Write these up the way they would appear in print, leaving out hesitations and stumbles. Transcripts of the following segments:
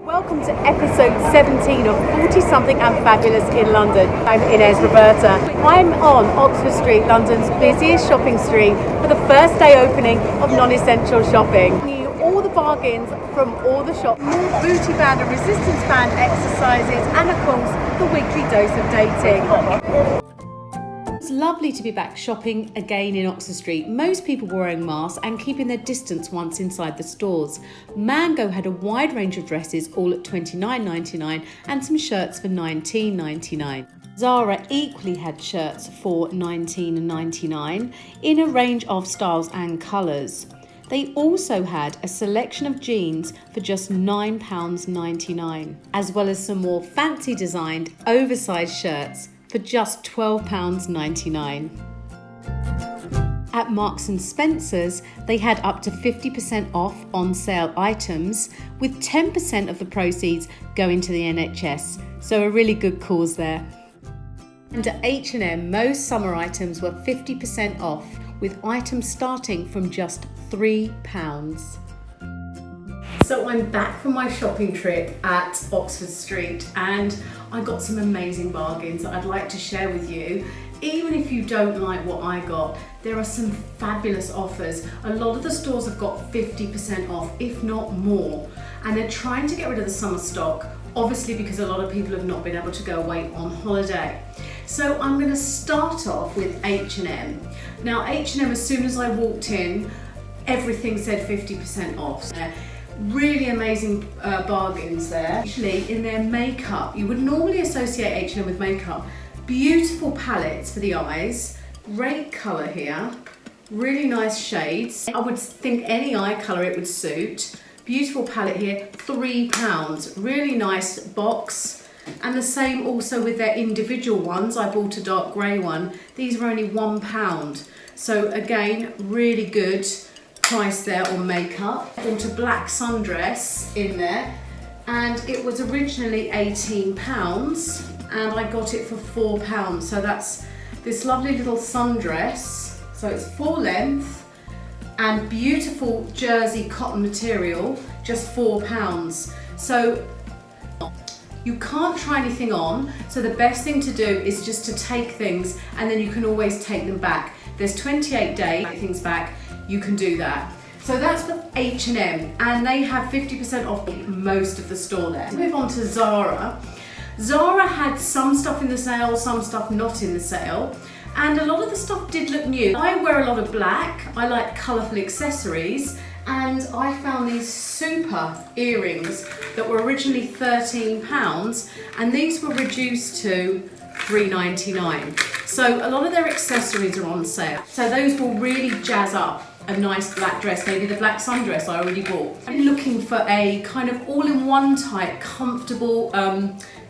Welcome to episode 17 of 40 Something and Fabulous in London. I'm Inez Roberta. I'm on Oxford Street, London's busiest shopping street for the first day opening of non-essential shopping. All the bargains from all the shops, more booty band and resistance band exercises, and of course the weekly dose of dating. It's lovely to be back shopping again in Oxford Street. Most people were wearing masks and keeping their distance once inside the stores. Mango had a wide range of dresses, all at $29.99, and some shirts for $19.99. Zara equally had shirts for $19.99 in a range of styles and colours. They also had a selection of jeans for just £9.99, as well as some more fancy designed oversized shirts for just £12.99. At Marks & Spencer's, they had up to 50% off on sale items, with 10% of the proceeds going to the NHS, so a really good cause there. And at H&M, most summer items were 50% off, with items starting from just £3. So I'm back from my shopping trip at Oxford Street and I got some amazing bargains that I'd like to share with you. Even if you don't like what I got, there are some fabulous offers. A lot of the stores have got 50% off, if not more, and they're trying to get rid of the summer stock, obviously because a lot of people have not been able to go away on holiday. So I'm going to start off with H&M. Now H&M, as soon as I walked in, everything said 50% off. Really amazing bargains there. Actually, in their makeup, you would normally associate H&M with makeup. Beautiful palettes for the eyes, great colour here, really nice shades. I would think any eye colour it would suit. Beautiful palette here, £3. Really nice box. And the same also with their individual ones. I bought a dark grey one. These were only £1. So again, really good price there on makeup. I bought a black sundress in there and it was originally £18 and I got it for £4. So that's this lovely little sundress. So it's full length and beautiful jersey cotton material, just £4. So you can't try anything on, so the best thing to do is just to take things and then you can always take them back. There's 28 days to take things back, you can do that. So that's for H&M and they have 50% off most of the store there. Let's move on to Zara. Zara had some stuff in the sale, some stuff not in the sale, and a lot of the stuff did look new. I wear a lot of black, I like colourful accessories, and I found these super earrings that were originally £13 and these were reduced to £3.99. So a lot of their accessories are on sale. So those will really jazz up a nice black dress, maybe the black sundress I already bought. I'm looking for a kind of all-in-one type comfortable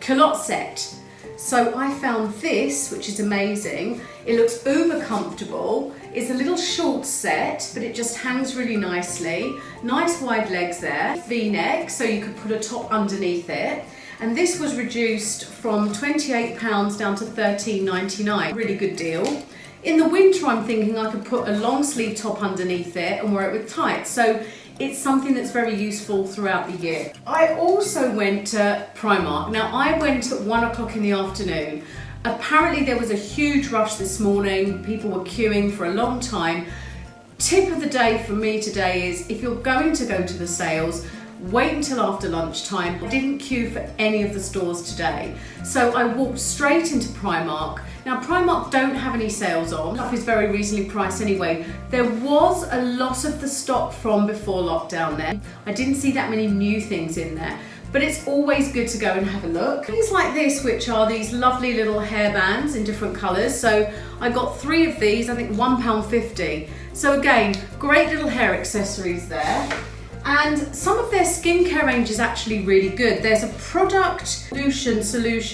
culotte set. So I found this, which is amazing. It looks uber comfortable. It's a little short set, but it just hangs really nicely. Nice wide legs there, V-neck, so you could put a top underneath it. And this was reduced from £28 down to £13.99. Really good deal. In the winter, I'm thinking I could put a long sleeve top underneath it and wear it with tights. So it's something that's very useful throughout the year. I also went to Primark. Now I went at 1 o'clock in the afternoon. Apparently there was a huge rush this morning. People were queuing for a long time. Tip of the day for me today is if you're going to go to the sales, wait until after lunchtime. I didn't queue for any of the stores today. So I walked straight into Primark. Now Primark don't have any sales on. Stuff is very reasonably priced anyway. There was a lot of the stock from before lockdown there. I didn't see that many new things in there, but it's always good to go and have a look. Things like this, which are these lovely little hairbands in different colours. So I got 3 of these, I think £1.50. So again, great little hair accessories there. And some of their skincare range is actually really good. There's a product solution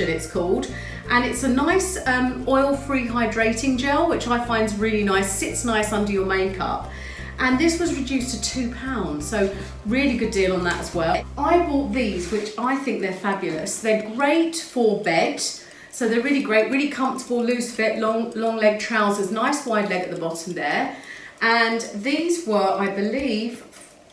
it's called, and it's a nice oil-free hydrating gel, which I find is really nice, sits nice under your makeup. And this was reduced to £2, so really good deal on that as well. I bought these, which I think they're fabulous. They're great for bed, so they're really great, really comfortable, loose fit, long leg trousers, nice wide leg at the bottom there. And these were, I believe,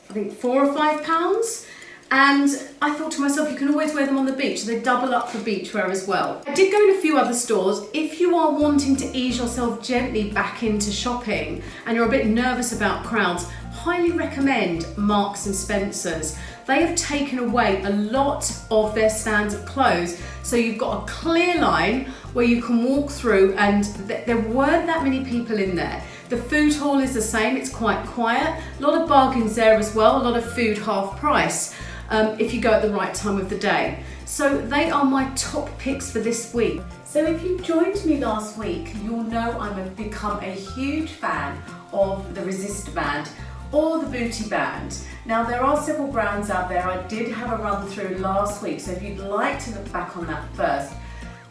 I think £4 or £5. And I thought to myself, you can always wear them on the beach. They double up for beachwear as well. I did go in a few other stores. If you are wanting to ease yourself gently back into shopping and you're a bit nervous about crowds, highly recommend Marks and Spencer's. They have taken away a lot of their stands of clothes, so you've got a clear line where you can walk through, and there weren't that many people in there. The food hall is the same, it's quite quiet. A lot of bargains there as well, a lot of food half price if you go at the right time of the day. So they are my top picks for this week. So if you joined me last week, you'll know I've become a huge fan of the Resist band or the Booty band. Now there are several brands out there. I did have a run through last week, so if you'd like to look back on that first.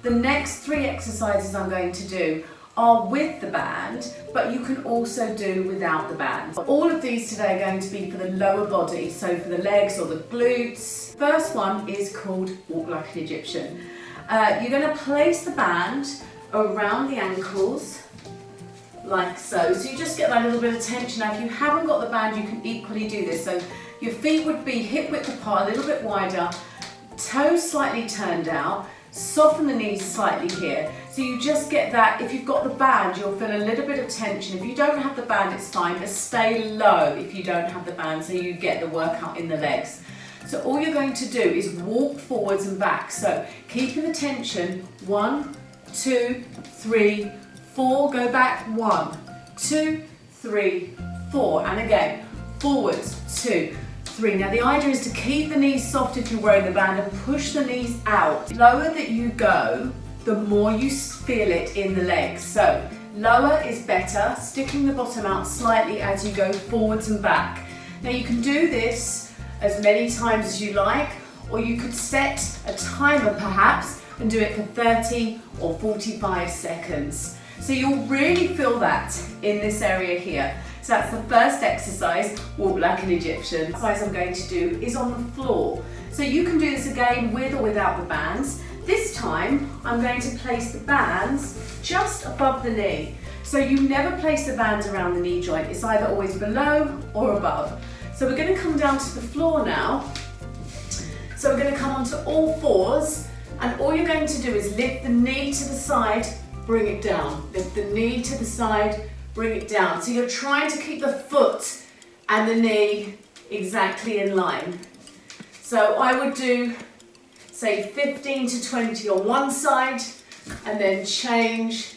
The next 3 exercises I'm going to do are with the band, but you can also do without the band. All of these today are going to be for the lower body, so for the legs or the glutes. First one is called Walk Like an Egyptian. You're going to place the band around the ankles, like so. So you just get that little bit of tension. Now if you haven't got the band, you can equally do this. So your feet would be hip width apart, a little bit wider, toes slightly turned out, soften the knees slightly here. So you just get that. If you've got the band, you'll feel a little bit of tension. If you don't have the band, it's fine, but stay low if you don't have the band so you get the workout in the legs. So all you're going to do is walk forwards and back. So keeping the tension, 1, 2, 3, 4, go back, 1, 2, 3, 4, and again, forwards, 2, 3. Now the idea is to keep the knees soft if you're wearing the band and push the knees out. The lower that you go, the more you feel it in the legs. So lower is better, sticking the bottom out slightly as you go forwards and back. Now you can do this as many times as you like, or you could set a timer perhaps and do it for 30 or 45 seconds. So you'll really feel that in this area here. So that's the first exercise, Walk Like an Egyptian. The exercise I'm going to do is on the floor. So you can do this again with or without the bands. This time, I'm going to place the bands just above the knee. So you never place the bands around the knee joint. It's either always below or above. So we're going to come down to the floor now. So we're going to come onto all fours, and all you're going to do is lift the knee to the side, bring it down. Lift the knee to the side, bring it down. So you're trying to keep the foot and the knee exactly in line. So I would do, say, 15 to 20 on one side, and then change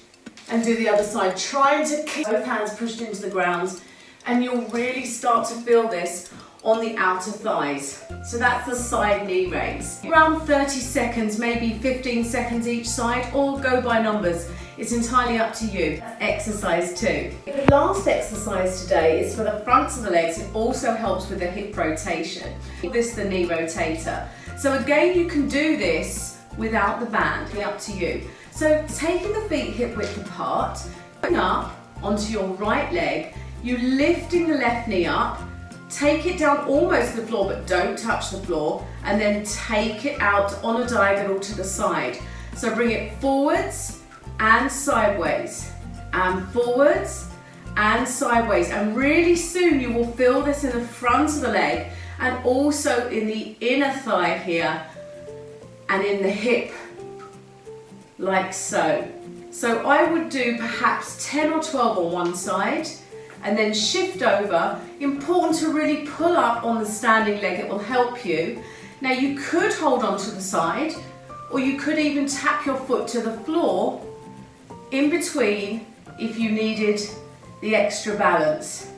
and do the other side. Trying to keep both hands pushed into the ground, and you'll really start to feel this on the outer thighs. So that's the side knee raise. Around 30 seconds, maybe 15 seconds each side, or go by numbers. It's entirely up to you. That's exercise 2. The last exercise today is for the fronts of the legs. It also helps with the hip rotation. This is the knee rotator. So again, you can do this without the band, it's up to you. So taking the feet hip width apart, going up onto your right leg, you lifting the left knee up, take it down almost to the floor, but don't touch the floor, and then take it out on a diagonal to the side. So bring it forwards and sideways, and forwards and sideways, and really soon you will feel this in the front of the leg and also in the inner thigh here and in the hip, like so. So I would do perhaps 10 or 12 on one side and then shift over. Important to really pull up on the standing leg, it will help you. Now you could hold on to the side, or you could even tap your foot to the floor in between if you needed the extra balance.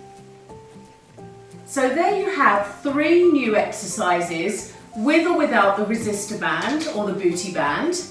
So there you have 3 new exercises with or without the resistor band or the booty band.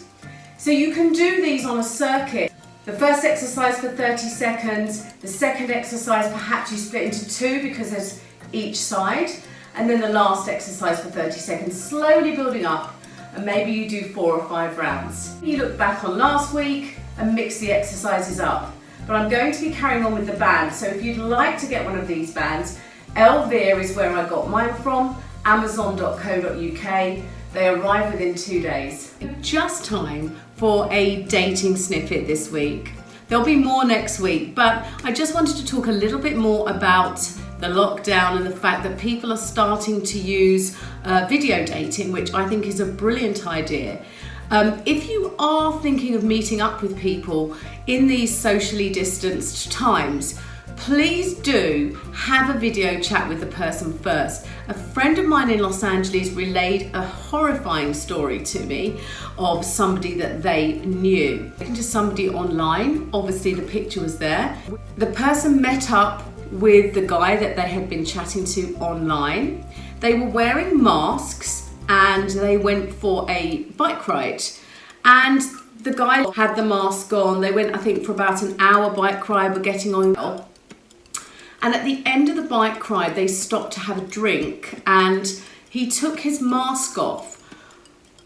So you can do these on a circuit. The first exercise for 30 seconds, the second exercise perhaps you split into 2 because there's each side, and then the last exercise for 30 seconds, slowly building up, and maybe you do 4 or 5 rounds. You look back on last week and mix the exercises up. But I'm going to be carrying on with the band, so if you'd like to get one of these bands, Elvia is where I got mine from, amazon.co.uk. They arrive within 2 days. Just time for a dating snippet this week. There'll be more next week, but I just wanted to talk a little bit more about the lockdown and the fact that people are starting to use video dating, which I think is a brilliant idea. If you are thinking of meeting up with people in these socially distanced times, please do have a video chat with the person first. A friend of mine in Los Angeles relayed a horrifying story to me of somebody that they knew. To somebody online, obviously the picture was there. The person met up with the guy that they had been chatting to online. They were wearing masks and they went for a bike ride. And the guy had the mask on. They went, I think, for about an hour bike ride, were getting on. And at the end of the bike ride, they stopped to have a drink and he took his mask off.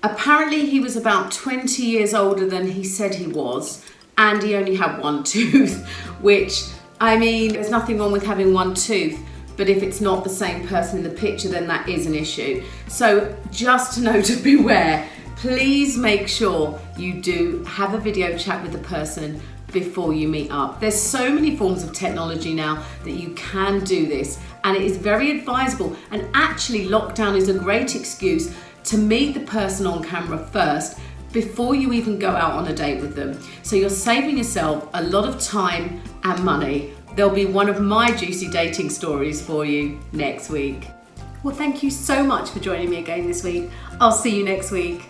Apparently he was about 20 years older than he said he was, and he only had one tooth, which, I mean, there's nothing wrong with having one tooth, but if it's not the same person in the picture, then that is an issue. So just a note of beware, please make sure you do have a video chat with the person before you meet up. There's so many forms of technology now that you can do this, and it is very advisable, and actually lockdown is a great excuse to meet the person on camera first before you even go out on a date with them. So you're saving yourself a lot of time and money. There'll be one of my juicy dating stories for you next week. Well, thank you so much for joining me again this week. I'll see you next week.